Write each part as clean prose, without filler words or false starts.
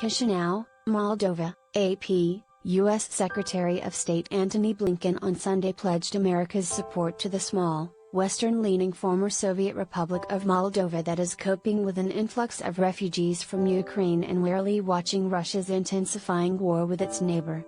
Chisinau, Moldova, AP, U.S. Secretary of State Antony Blinken on Sunday pledged America's support to the small, Western-leaning former Soviet Republic of Moldova that is coping with an influx of refugees from Ukraine and warily watching Russia's intensifying war with its neighbor.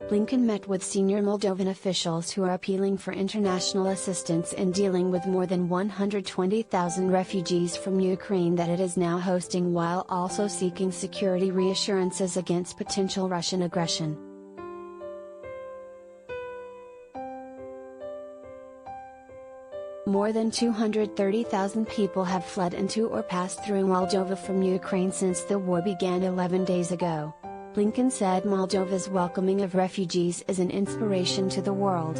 Blinken met with senior Moldovan officials who are appealing for international assistance in dealing with more than 120,000 refugees from Ukraine that it is now hosting, while also seeking security reassurances against potential Russian aggression. More than 230,000 people have fled into or passed through Moldova from Ukraine since the war began 11 days ago. Blinken said Moldova's welcoming of refugees is an inspiration to the world.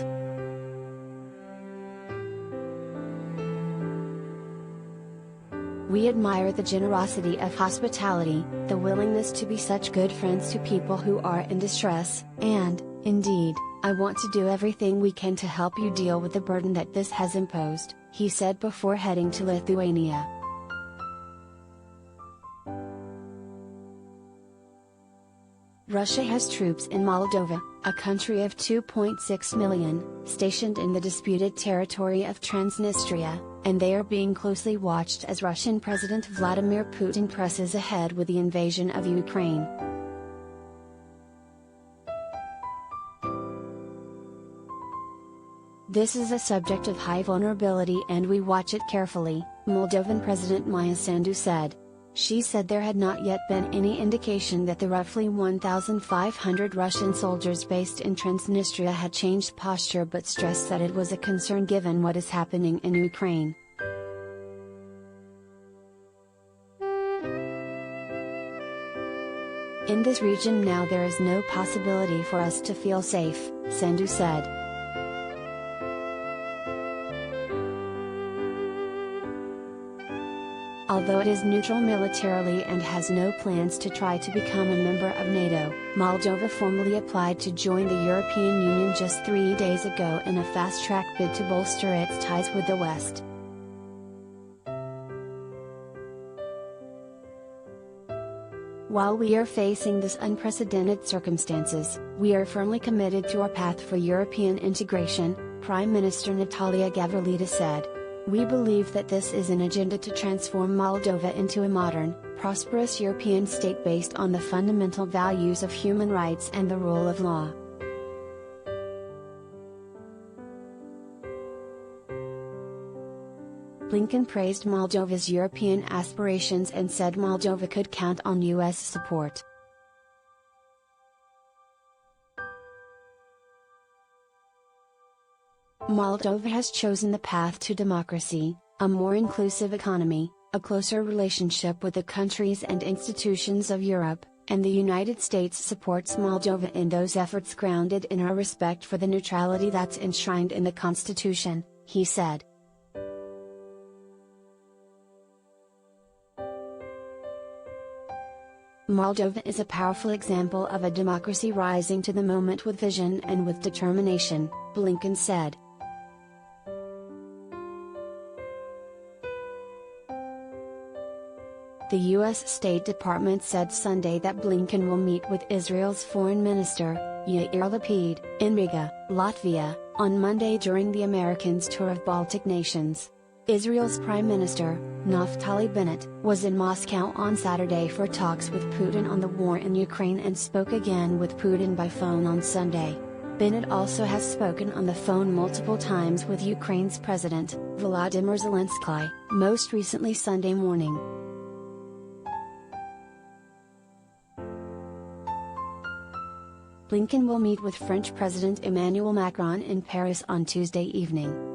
We admire the generosity of hospitality, the willingness to be such good friends to people who are in distress, and, indeed, I want to do everything we can to help you deal with the burden that this has imposed, he said before heading to Lithuania. Russia has troops in Moldova, a country of 2.6 million, stationed in the disputed territory of Transnistria, and they are being closely watched as Russian President Vladimir Putin presses ahead with the invasion of Ukraine. This is a subject of high vulnerability and we watch it carefully, Moldovan President Maya Sandu said. She said there had not yet been any indication that the roughly 1,500 Russian soldiers based in Transnistria had changed posture, but stressed that it was a concern given what is happening in Ukraine. In this region now there is no possibility for us to feel safe, Sandu said. Although it is neutral militarily and has no plans to try to become a member of NATO, Moldova formally applied to join the European Union just 3 days ago in a fast-track bid to bolster its ties with the West. While we are facing this unprecedented circumstances, we are firmly committed to our path for European integration, Prime Minister Natalia Gavrilita said. We believe that this is an agenda to transform Moldova into a modern, prosperous European state based on the fundamental values of human rights and the rule of law. Blinken praised Moldova's European aspirations and said Moldova could count on U.S. support. Moldova has chosen the path to democracy, a more inclusive economy, a closer relationship with the countries and institutions of Europe, and the United States supports Moldova in those efforts grounded in our respect for the neutrality that's enshrined in the Constitution, he said. Moldova is a powerful example of a democracy rising to the moment with vision and with determination, Blinken said. The U.S. State Department said Sunday that Blinken will meet with Israel's Foreign Minister, Yair Lapid, in Riga, Latvia, on Monday during the Americans' tour of Baltic nations. Israel's Prime Minister, Naftali Bennett, was in Moscow on Saturday for talks with Putin on the war in Ukraine and spoke again with Putin by phone on Sunday. Bennett also has spoken on the phone multiple times with Ukraine's President, Volodymyr Zelensky, most recently Sunday morning. Blinken will meet with French President Emmanuel Macron in Paris on Tuesday evening.